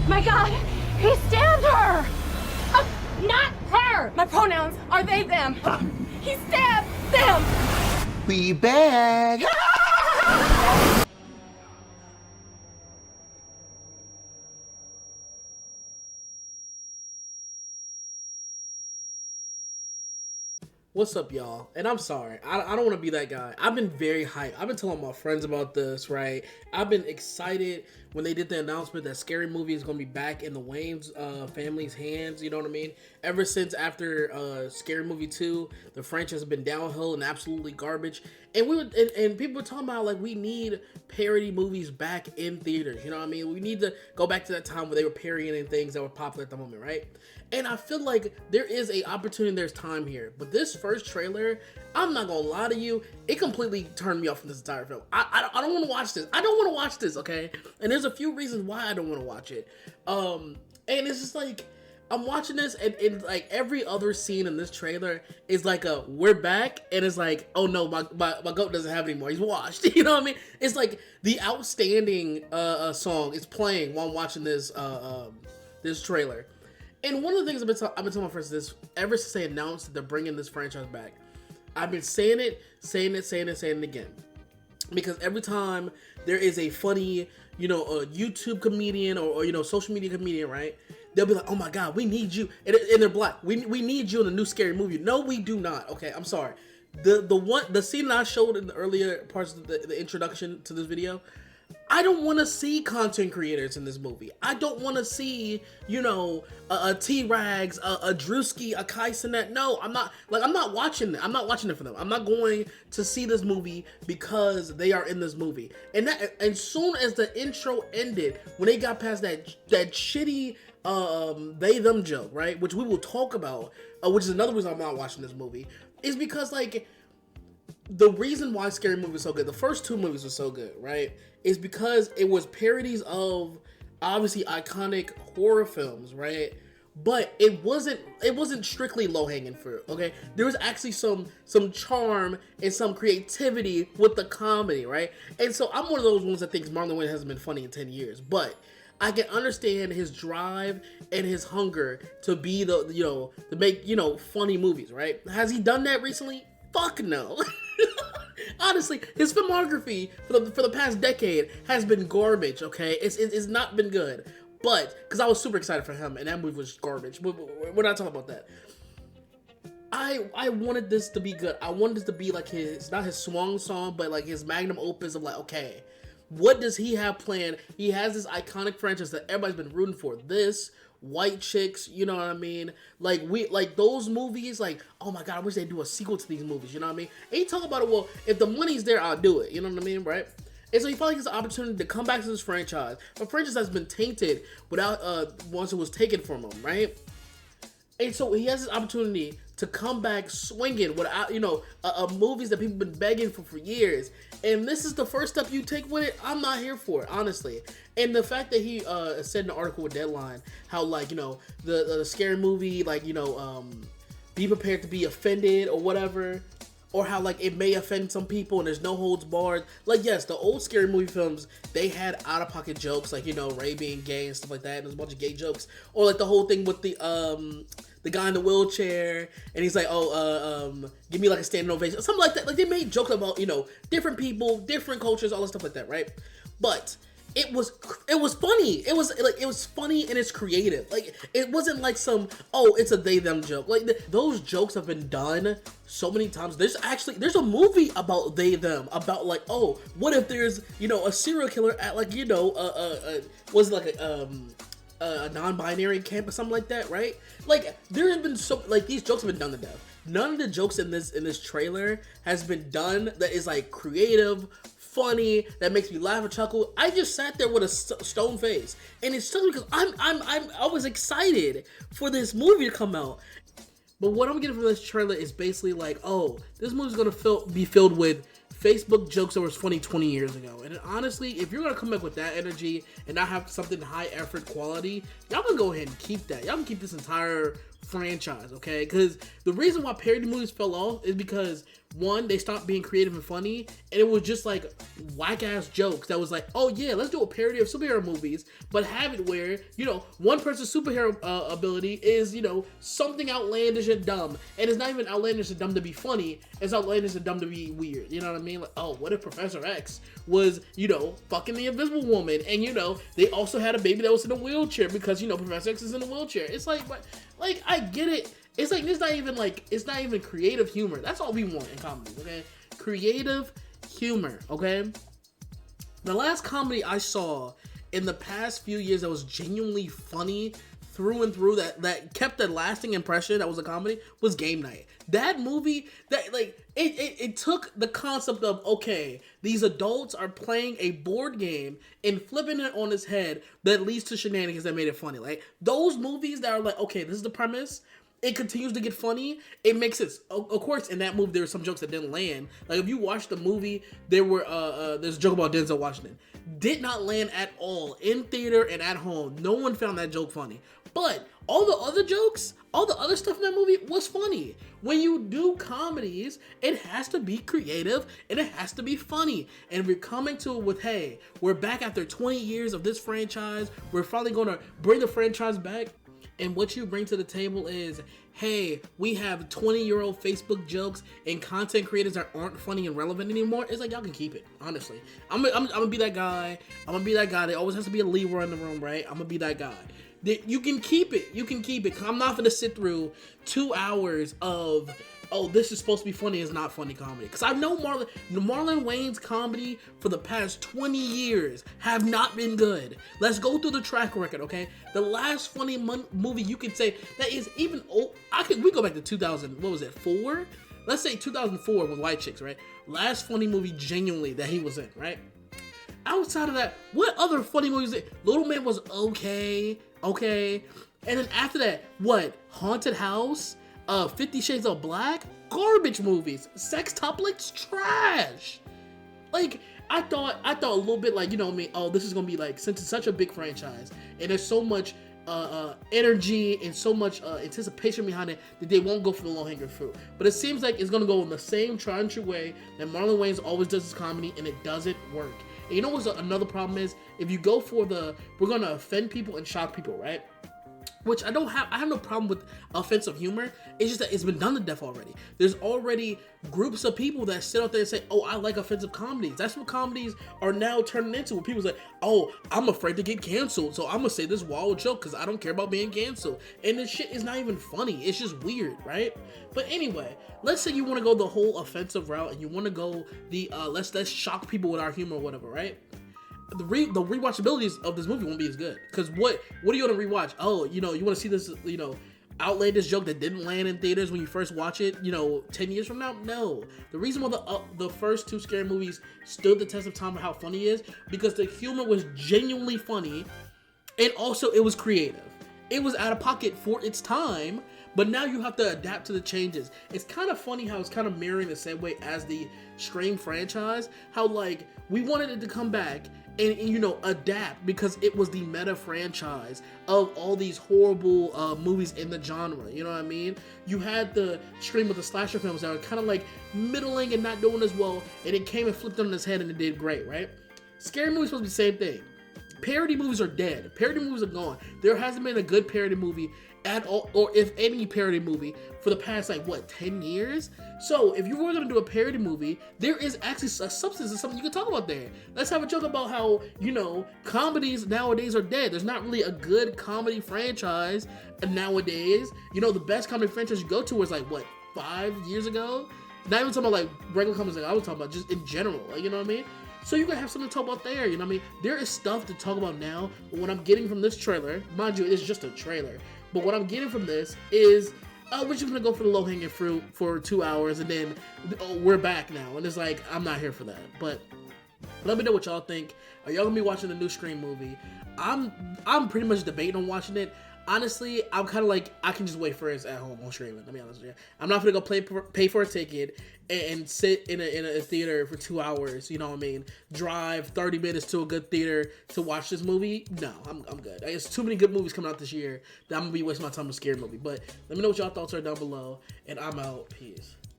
My God, he stabbed her! Not her! My pronouns are they, them. He stabbed them! We back! What's up, y'all? And I'm sorry, I don't want to be that guy. I've been very hyped. I've been telling my friends about this, right? I've been excited when they did the announcement that Scary Movie is going to be back in the Wayans family's hands, you know what I mean? Ever since after Scary Movie 2, the franchise has been downhill and absolutely garbage. And and people were talking about, like, we need parody movies back in theaters, you know what I mean? We need to go back to that time where they were parodying things that were popular at the moment, right? And I feel like there is a opportunity, there's time here. But this first trailer, I'm not gonna lie to you, it completely turned me off from this entire film. I don't want to watch this. I don't want to watch this, okay? And there's a few reasons why I don't want to watch it. And it's just like, I'm watching this and like every other scene in this trailer is like a, we're back, and it's like, oh no, my goat doesn't have it anymore. He's washed. You know what I mean? It's like the outstanding song is playing while I'm watching this this trailer. And one of the things I've been telling my friends this ever since they announced that they're bringing this franchise back. I've been saying it again. Because every time there is a funny, you know, a YouTube comedian or you know, social media comedian, right? They'll be like, oh my God, we need you. And they're black. We need you in the new Scary Movie. No, we do not. Okay, I'm sorry. The scene that I showed in the earlier parts of the introduction to this video, I don't want to see content creators in this movie. I don't want to see, you know, a T-Rags, a Drewski, a Kai Cenat. No, I'm not watching it. I'm not watching it for them. I'm not going to see this movie because they are in this movie. And soon as the intro ended, when they got past that shitty they them joke, right? Which we will talk about, which is another reason I'm not watching this movie, is because, like, the reason why Scary Movie was so good, the first two movies were so good, right, is because it was parodies of obviously iconic horror films, right? But it wasn't strictly low-hanging fruit, okay? There was actually some charm and some creativity with the comedy, right? And so I'm one of those ones that thinks Marlon Wayans hasn't been funny in 10 years, but I can understand his drive and his hunger to be to make, you know, funny movies, right? Has he done that recently? Fuck no. Honestly, his filmography for the past decade has been garbage, okay? It's not been good. But, because I was super excited for him, and that movie was garbage. But we're not talking about that. I wanted this to be good. I wanted this to be like not his swan song, but like his magnum opus of like, okay, what does he have planned? He has this iconic franchise that everybody's been rooting for. This, White Chicks, you know what I mean? Like those movies, like, oh my God, I wish they'd do a sequel to these movies, you know what I mean? And you talk about it, well, if the money's there, I'll do it, you know what I mean, right? And so he finally gets the opportunity to come back to this franchise, a franchise that's been tainted without once it was taken from him, right? And so he has this opportunity to come back swinging without, you know, movies that people have been begging for years. And this is the first step you take with it. I'm not here for it, honestly. And the fact that he said in an article with Deadline how, like, you know, the Scary Movie, like, you know, be prepared to be offended or whatever. Or how, like, it may offend some people and there's no holds barred. Like, yes, the old Scary Movie films, they had out-of-pocket jokes, like, you know, Ray being gay and stuff like that. And there's a bunch of gay jokes. Or, like, the whole thing with the guy in the wheelchair, and he's like, give me, like, a standing ovation. Something like that. Like, they made jokes about, you know, different people, different cultures, all that stuff like that, right? But it was funny. It was funny and it's creative. Like, it wasn't like some, oh, it's a they them joke. Like, those jokes have been done so many times. There's a movie about they them, about, like, oh, what if there's, you know, a serial killer at, like, you know, was it like a non-binary camp or something like that, right? Like, there have been so, like, these jokes have been done to death. None of the jokes in this trailer has been done that is, like, creative, funny, that makes me laugh or chuckle. I just sat there with a stone face, and it's just because I was excited for this movie to come out. But what I'm getting from this trailer is basically like, oh, this movie's gonna be filled with Facebook jokes that was funny 20 years ago. And honestly, if you're gonna come back with that energy and not have something high effort quality, y'all can go ahead and keep that. Y'all can keep this entire franchise, okay? Because the reason why parody movies fell off is because, one, they stopped being creative and funny, and it was just like whack-ass jokes that was like, oh yeah, let's do a parody of superhero movies, but have it where, you know, one person's superhero ability is, you know, something outlandish and dumb, and it's not even outlandish and dumb to be funny, it's outlandish and dumb to be weird, you know what I mean? Like, oh, what if Professor X was, you know, fucking the Invisible Woman, and, you know, they also had a baby that was in a wheelchair because, you know, Professor X is in a wheelchair. It's like, but, like, I get it. It's like, it's not even creative humor. That's all we want in comedy, okay? Creative humor, okay? The last comedy I saw in the past few years that was genuinely funny through and through, that kept a lasting impression, that was a comedy, was Game Night. That movie, that, like, it took the concept of, okay, these adults are playing a board game and flipping it on its head that leads to shenanigans that made it funny. Like, those movies that are like, okay, this is the premise, it continues to get funny, it makes it, of course, in that movie, there were some jokes that didn't land. Like, if you watch the movie, there's a joke about Denzel Washington. Did not land at all, in theater and at home. No one found that joke funny. But all the other jokes, all the other stuff in that movie was funny. When you do comedies, it has to be creative and it has to be funny. And we're coming to it with, hey, we're back after 20 years of this franchise. We're finally going to bring the franchise back. And what you bring to the table is, hey, we have 20-year-old Facebook jokes and content creators that aren't funny and relevant anymore. It's like, y'all can keep it, honestly. I'm gonna be that guy. I'm gonna be that guy. There always has to be a Leroy in the room, right? I'm gonna be that guy. You can keep it. You can keep it. I'm not gonna sit through 2 hours of, oh, this is supposed to be funny, it's not funny comedy. Because I know Marlon Wayne's comedy for the past 20 years have not been good. Let's go through the track record, okay? The last funny movie you can say that is even old, we go back to 2000, what was it, 4? Let's say 2004 with White Chicks, right? Last funny movie genuinely that he was in, right? Outside of that, what other funny movies? Little Man was okay. And then after that, what? Haunted House? 50 Shades of Black? Garbage movies. Sextuplets? Trash. Like, I thought a little bit like, you know what I mean? Oh, this is gonna be like, since it's such a big franchise and there's so much energy and so much anticipation behind it, that they won't go for the low-hanging fruit. But it seems like it's gonna go in the same tried and true way that Marlon Wayans always does his comedy, and it doesn't work. And you know what's another problem is? If you go for we're gonna offend people and shock people, right? Which I have no problem with offensive humor. It's just that it's been done to death already. There's already groups of people that sit out there and say, oh, I like offensive comedies. That's what comedies are now turning into. Where people say, oh, I'm afraid to get canceled, so I'm gonna say this wild joke because I don't care about being canceled. And this shit is not even funny. It's just weird, right? But anyway, let's say you want to go the whole offensive route and you want to go the let's shock people with our humor or whatever, right? The rewatchability of this movie won't be as good, because what are you gonna rewatch? Oh, you know, you want to see this, you know, outlandish joke that didn't land in theaters when you first watch it, you know, 10 years from now? No. The reason why the first two scary movies stood the test of time of how funny it is, because the humor was genuinely funny, and also it was creative. It was out of pocket for its time, but now you have to adapt to the changes. It's kind of funny how it's kind of mirroring the same way as the Scream franchise, how, like, we wanted it to come back and you know, adapt, because it was the meta franchise of all these horrible movies in the genre, you know what I mean? You had the Scream of the slasher films that were kind of like middling and not doing as well, and it came and flipped on its head and it did great, right? Scary movies supposed to be the same thing. Parody movies are dead. Parody movies are gone. There hasn't been a good parody movie at all, or if any parody movie, for the past, like, what, 10 years? So if you were going to do a parody movie, there is actually a substance of something you can talk about there. Let's have a joke about how, you know, comedies nowadays are dead. There's not really a good comedy franchise nowadays. You know, the best comedy franchise you go to was, like, what, 5 years ago? Not even talking about, like, regular comedies like I was talking about, just in general, like, you know what I mean? So you can have something to talk about there, you know what I mean? There is stuff to talk about now, but what I'm getting from this trailer, mind you, it's just a trailer, but what I'm getting from this is, we're just gonna go for the low-hanging fruit for 2 hours, and then we're back now, and it's like, I'm not here for that. But let me know what y'all think. Are y'all gonna be watching the new Scream movie? I'm pretty much debating on watching it. honestly, I'm kind of like, I can just wait for it at home on streaming. Let me be honest with you. I'm not gonna go pay for a ticket and sit in a theater for 2 hours. You know what I mean? Drive 30 minutes to a good theater to watch this movie. No, I'm good. There's too many good movies coming out this year that I'm gonna be wasting my time with a scary movie. But let me know what y'all thoughts are down below, and I'm out. Peace.